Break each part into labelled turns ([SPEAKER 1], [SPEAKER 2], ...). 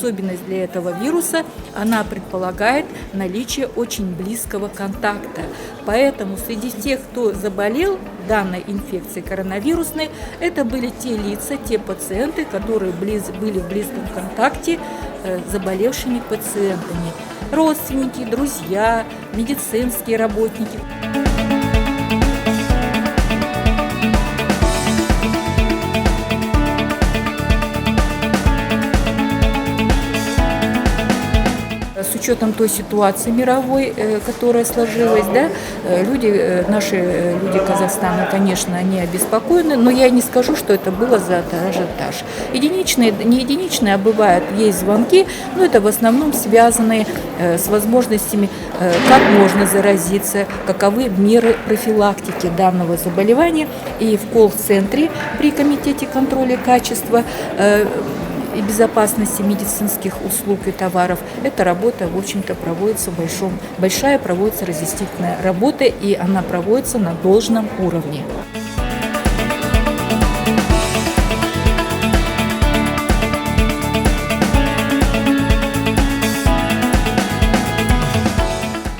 [SPEAKER 1] особенность для этого вируса, она предполагает наличие очень близкого контакта. Поэтому среди тех, кто заболел данной инфекцией коронавирусной, это были те лица, те пациенты, которые были в близком контакте с заболевшими пациентами. Родственники, друзья, медицинские работники. С учетом той ситуации мировой, которая сложилась, да, наши люди Казахстана, конечно, они обеспокоены, но я не скажу, что это было за ажиотаж. Единичные, не единичные, а бывают, есть звонки, но это в основном связанные с возможностями, как можно заразиться, каковы меры профилактики данного заболевания. И в колл-центре при Комитете контроля качества и безопасности медицинских услуг и товаров эта работа, в общем-то, проводится большая проводится разъяснительная работа, и она проводится на должном уровне.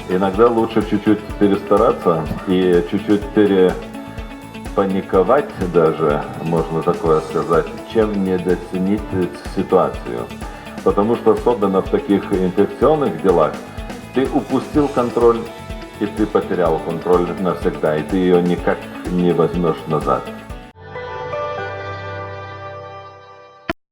[SPEAKER 2] Иногда лучше чуть-чуть перестараться и чуть-чуть паниковать даже, можно такое сказать, чем недооценить ситуацию. Потому что особенно в таких инфекционных делах ты упустил контроль, и ты потерял контроль навсегда, и ты ее никак не возьмешь назад.